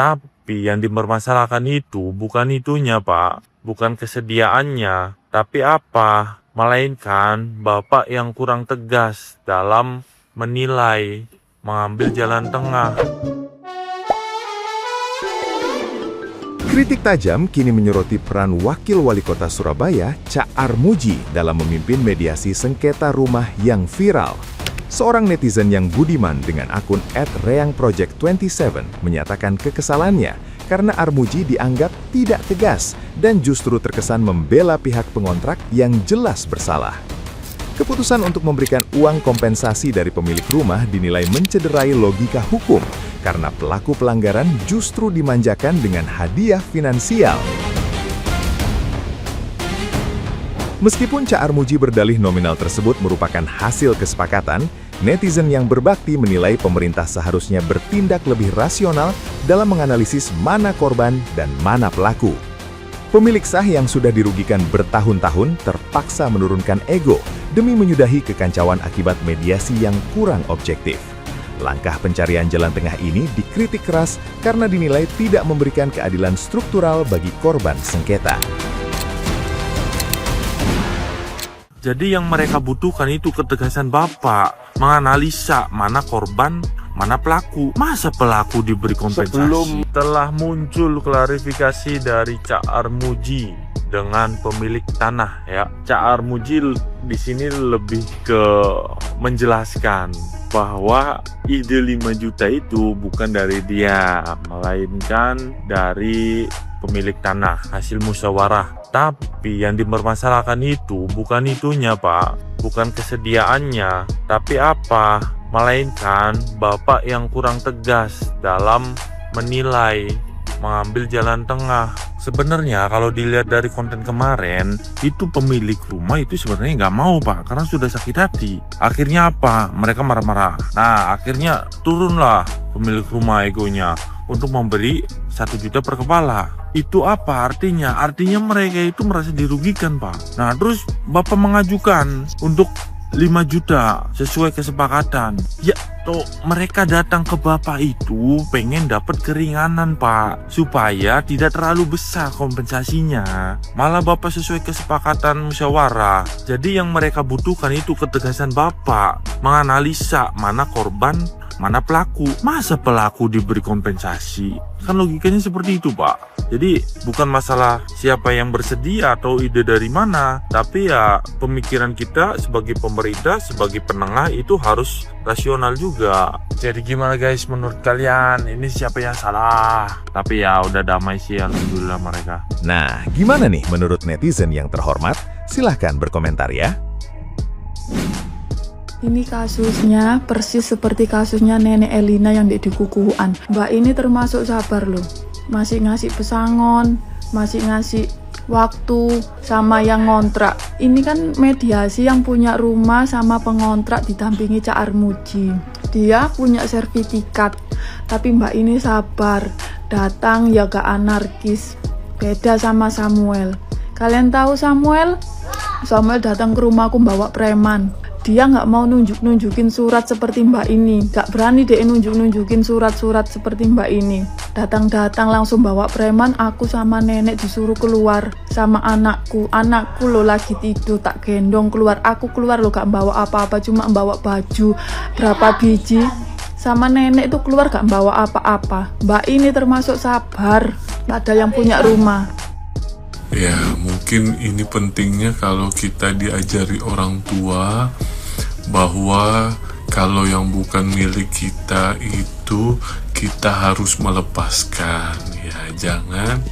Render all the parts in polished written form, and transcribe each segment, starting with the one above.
Tapi yang dipermasalahkan itu bukan itunya, Pak. Bukan kesediaannya. Tapi apa? Melainkan Bapak yang kurang tegas dalam menilai, mengambil jalan tengah. Kritik tajam kini menyoroti peran Wakil Wali Kota Surabaya, Cak Armuji, dalam memimpin mediasi sengketa rumah yang viral. Seorang netizen yang budiman dengan akun @reangproject27 menyatakan kekesalannya karena Armuji dianggap tidak tegas dan justru terkesan membela pihak pengontrak yang jelas bersalah. Keputusan untuk memberikan uang kompensasi dari pemilik rumah dinilai mencederai logika hukum karena pelaku pelanggaran justru dimanjakan dengan hadiah finansial. Meskipun Cak Armuji berdalih nominal tersebut merupakan hasil kesepakatan, netizen yang berbakti menilai pemerintah seharusnya bertindak lebih rasional dalam menganalisis mana korban dan mana pelaku. Pemilik sah yang sudah dirugikan bertahun-tahun terpaksa menurunkan ego demi menyudahi kekacauan akibat mediasi yang kurang objektif. Langkah pencarian jalan tengah ini dikritik keras karena dinilai tidak memberikan keadilan struktural bagi korban sengketa. Jadi yang mereka butuhkan itu ketegasan Bapak, menganalisa mana korban, mana pelaku. Masa pelaku diberi kompensasi? Sebelum telah muncul klarifikasi dari Cak Armuji dengan pemilik tanah, ya. Cak Armuji di sini lebih ke menjelaskan bahwa ide 5 juta itu bukan dari dia, melainkan dari pemilik tanah, hasil musyawarah. Tapi yang dipermasalahkan itu bukan itunya, Pak. Bukan kesediaannya, tapi apa? Melainkan Bapak yang kurang tegas dalam menilai, mengambil jalan tengah. Sebenarnya kalau dilihat dari konten kemarin, itu pemilik rumah itu sebenarnya nggak mau, Pak, karena sudah sakit hati. Akhirnya apa? Mereka marah-marah. Nah, akhirnya turunlah pemilik rumah egonya untuk memberi 1 juta per kepala. Itu apa artinya? Artinya mereka itu merasa dirugikan, Pak. Nah, terus Bapak mengajukan untuk 5 juta sesuai kesepakatan. Ya, toh mereka datang ke Bapak itu pengen dapat keringanan, Pak, supaya tidak terlalu besar kompensasinya. Malah Bapak sesuai kesepakatan musyawarah. Jadi yang mereka butuhkan itu ketegasan Bapak, menganalisa mana korban, mana pelaku. Masa pelaku diberi kompensasi? Kan logikanya seperti itu, Pak. Jadi bukan masalah siapa yang bersedia atau ide dari mana, tapi ya pemikiran kita sebagai pemerintah, sebagai penengah itu harus rasional juga. Jadi gimana guys menurut kalian? Ini siapa yang salah? Tapi ya udah damai sih, alhamdulillah mereka. Nah, gimana nih menurut netizen yang terhormat? Silahkan berkomentar ya. Ini kasusnya persis seperti kasusnya Nenek Elina yang di Kukuhan. Mbak ini termasuk sabar loh. Masih ngasih pesangon, masih ngasih waktu sama yang ngontrak. Ini kan mediasi yang punya rumah sama pengontrak didampingi Cak Armuji. Dia punya sertifikat, tapi Mbak ini sabar. Datang ya gak anarkis. Beda sama Samuel. Kalian tahu Samuel? Samuel datang ke rumahku bawa preman. Dia nggak mau nunjukin surat seperti Mbak ini, nggak berani deh nunjukin surat-surat seperti Mbak ini. Datang langsung bawa preman, aku sama nenek disuruh keluar sama anakku lo lagi tidur, tak gendong keluar, aku keluar lo gak bawa apa-apa, cuma bawa baju berapa biji, sama nenek itu keluar gak bawa apa-apa. Mbak ini termasuk sabar, padahal yang punya rumah. Ya, mungkin ini pentingnya kalau kita diajari orang tua bahwa kalau yang bukan milik kita itu kita harus melepaskan. Ya, jangan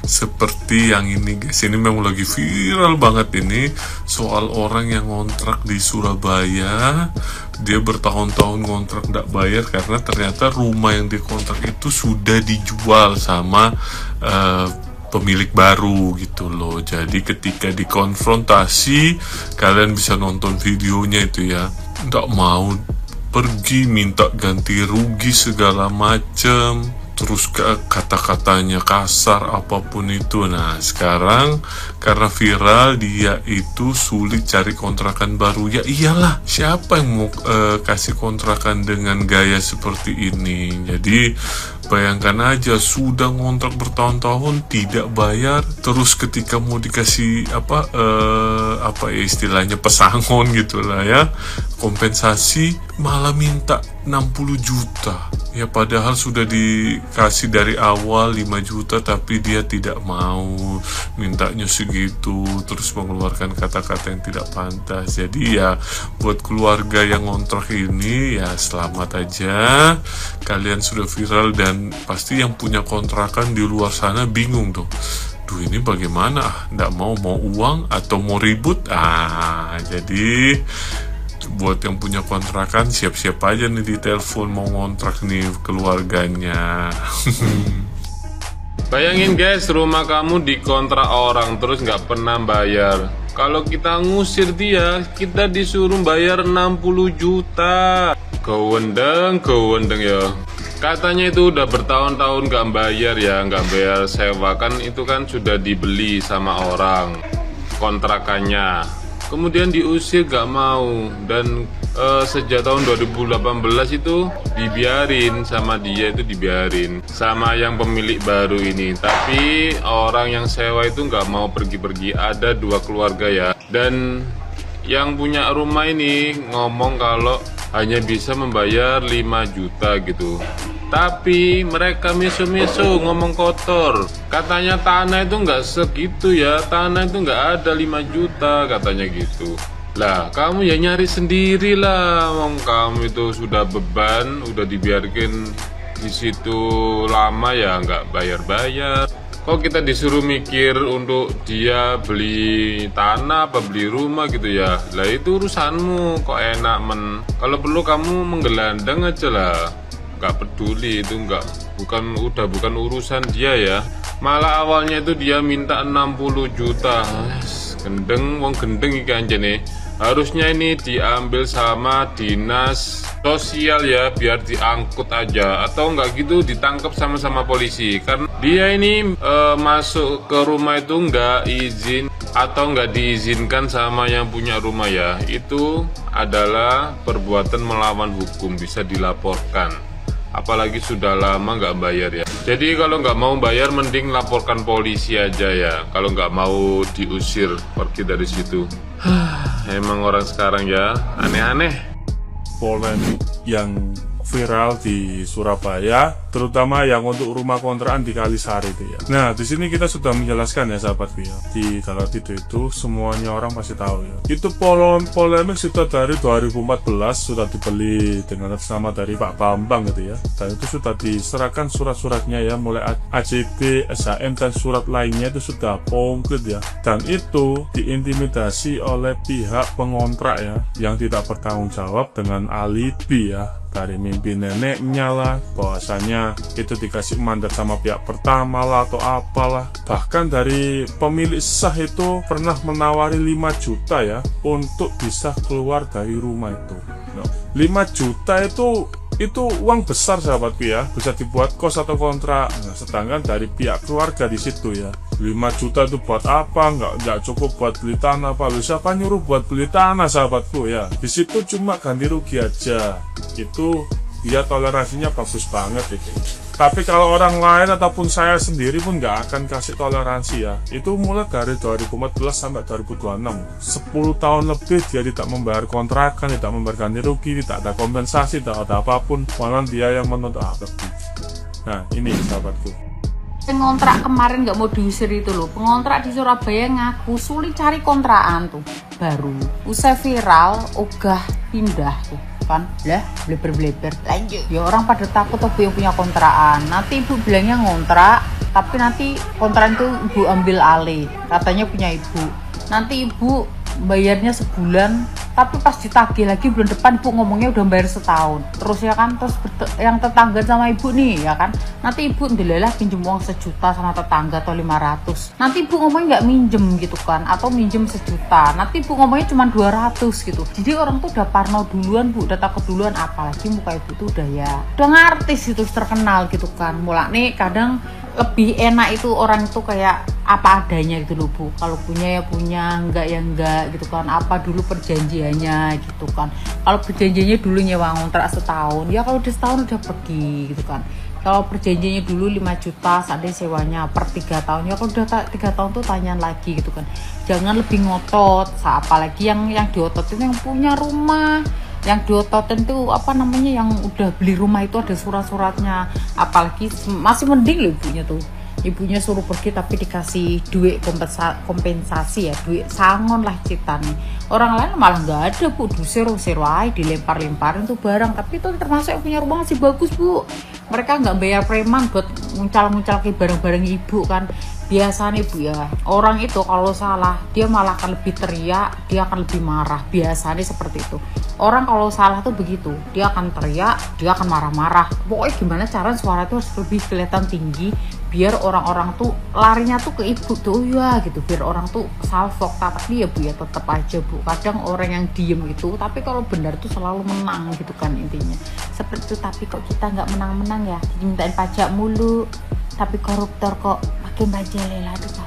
seperti yang ini guys. Ini memang lagi viral banget ini soal orang yang ngontrak di Surabaya. Dia bertahun-tahun ngontrak nggak bayar karena ternyata rumah yang dikontrak itu sudah dijual sama pemilik baru gitu loh. Jadi ketika dikonfrontasi, kalian bisa nonton videonya itu ya, nggak mau pergi minta ganti rugi segala macem, terus kata-katanya kasar apapun itu. Nah sekarang karena viral, dia itu sulit cari kontrakan baru. Ya iyalah, siapa yang mau kasih kontrakan dengan gaya seperti ini? Jadi Bayangkan aja sudah ngontrak bertahun-tahun tidak bayar, terus ketika mau dikasih apa ya istilahnya pesangon gitulah ya, kompensasi malah minta 60 juta. Ya padahal sudah dikasih dari awal 5 juta tapi dia tidak mau, mintanya segitu, terus mengeluarkan kata-kata yang tidak pantas. Jadi ya buat keluarga yang ngontrak ini ya selamat aja, kalian sudah viral dan pasti yang punya kontrakan di luar sana bingung tuh. Duh ini bagaimana, nggak mau uang atau mau ribut. Jadi buat yang punya kontrakan siap-siap aja nih ditelepon mau ngontrak nih keluarganya. Bayangin guys, rumah kamu dikontrak orang terus nggak pernah bayar. Kalau kita ngusir dia, kita disuruh bayar 60 juta. Kewendeng ya. Katanya itu udah bertahun-tahun nggak bayar ya, nggak bayar sewa, kan itu kan sudah dibeli sama orang kontrakannya. Kemudian diusir gak mau, dan sejak tahun 2018 itu dibiarin sama dia, itu dibiarin sama yang pemilik baru ini. Tapi orang yang sewa itu gak mau pergi-pergi. Ada 2 keluarga ya, dan yang punya rumah ini ngomong kalau hanya bisa membayar 5 juta gitu. Tapi mereka miso-miso ngomong kotor. Katanya tanah itu nggak segitu ya, tanah itu nggak ada 5 juta katanya gitu. Lah kamu ya nyari sendiri lah, wong kamu itu sudah beban, udah dibiarkan di situ lama ya nggak bayar-bayar. Kok kita disuruh mikir untuk dia beli tanah apa beli rumah gitu ya? Lah itu urusanmu, kok enak men. Kalau perlu kamu menggelandang aja lah. Gak peduli, itu bukan urusan dia ya. Malah awalnya itu dia minta 60 juta. Gendeng, wong gendeng ikan aja nih. Harusnya ini diambil sama dinas sosial ya, biar diangkut aja, atau enggak gitu ditangkap sama polisi. Karena dia ini masuk ke rumah itu enggak izin atau enggak diizinkan sama yang punya rumah ya. Itu adalah perbuatan melawan hukum, bisa dilaporkan. Apalagi sudah lama nggak bayar ya. Jadi kalau nggak mau bayar mending laporkan polisi aja ya. Kalau nggak mau diusir pergi dari situ. Emang orang sekarang ya aneh-aneh. Polemik yang viral di Surabaya, terutama yang untuk rumah kontrakan di Kalisari itu ya. Nah, di sini kita sudah menjelaskan ya sahabatku ya. Di Galau Tidur itu semuanya orang pasti tahu ya. Itu polemik sudah dari 2014 sudah dibeli dengan atas nama dari Pak Bambang gitu ya. Dan itu sudah diserahkan surat-suratnya ya, mulai AJB, SHM dan surat lainnya itu sudah komplit ya. Dan itu diintimidasi oleh pihak pengontrak ya, yang tidak bertanggung jawab dengan alibi ya. Dari mimpi neneknya lah, bahwasanya itu dikasih mandat sama pihak pertama lah atau apalah. Bahkan dari pemilik sah itu pernah menawari 5 juta ya untuk bisa keluar dari rumah itu. 5 juta itu uang besar sahabatku ya, bisa dibuat kos atau kontrak. Nah, sedangkan dari pihak keluarga di situ ya, 5 juta itu buat apa? Nggak cukup buat beli tanah apa? Lu siapa nyuruh buat beli tanah sahabatku ya? Di situ cuma ganti rugi aja. Itu dia toleransinya bagus banget itu. Tapi kalau orang lain ataupun saya sendiri pun nggak akan kasih toleransi ya. Itu mulai dari 2014 sampai 2026, 10 tahun lebih dia tidak membayar kontrakan, tidak membayar ganti rugi, tidak ada kompensasi, tidak ada apapun, malah dia yang menuntut lebih. Nah ini sahabatku, pengontrak kemarin nggak mau diusir itu loh. Pengontrak di Surabaya ngaku sulit cari kontrakan tuh baru. Usai viral, ogah pindah tuh kan lah, bleber lanjut ya, orang pada takut tuh yang punya kontrakan. Nanti ibu bilangnya ngontrak, tapi nanti kontrakan itu ibu ambil alih, katanya punya ibu. Nanti ibu bayarnya sebulan, tapi pas ditagih lagi bulan depan ibu ngomongnya udah bayar setahun. Terus ya kan, terus yang tetangga sama ibu nih ya kan, nanti ibu ndelelah pinjem uang 1 juta sama tetangga atau 500, nanti ibu ngomongnya nggak minjem gitu kan, atau minjem 1 juta, nanti ibu ngomongnya cuma 200 gitu. Jadi orang tuh udah parno duluan bu, udah takut duluan, apalagi muka ibu tuh udah ngartis gitu, terkenal gitu kan. Mulane kadang lebih enak itu orang itu kayak apa adanya gitu loh bu. Kalau punya ya punya, enggak ya enggak gitu kan. Apa dulu perjanjiannya gitu kan. Kalau perjanjiannya dulu nyewa ngontrak setahun, ya kalau udah setahun udah pergi gitu kan. Kalau perjanjiannya dulu 5 juta, seandainya sewanya per 3 tahun, ya kalau udah 3 tahun tuh tanyaan lagi gitu kan. Jangan lebih ngotot, apalagi yang diototin yang punya rumah, yang diototin tuh apa namanya, yang udah beli rumah itu ada surat-suratnya, apalagi masih mending loh ibunya suruh pergi tapi dikasih duit kompensasi ya, duit sangon lah ceritanya. Orang lain malah nggak ada bu, dusir aja dilempar-lemparin tuh barang, tapi itu termasuk yang punya rumah masih bagus bu. Mereka nggak bayar preman buat nguncal-nguncal ke barang-barang ibu kan. Biasanya bu ya, orang itu kalau salah dia malah akan lebih teriak, dia akan lebih marah, biasanya seperti itu. Orang kalau salah tuh begitu, dia akan teriak, dia akan marah-marah. Pokoknya gimana cara suara itu harus lebih kelihatan tinggi, biar orang-orang tuh larinya tuh ke ibu tuh ya gitu, biar orang tuh salfok. Tapi ya bu ya tetap aja bu, kadang orang yang diem itu, tapi kalau benar tuh selalu menang gitu kan intinya. Seperti itu, tapi kok kita nggak menang-menang ya, dimintain pajak mulu, tapi koruptor kok makin bajelela tuh.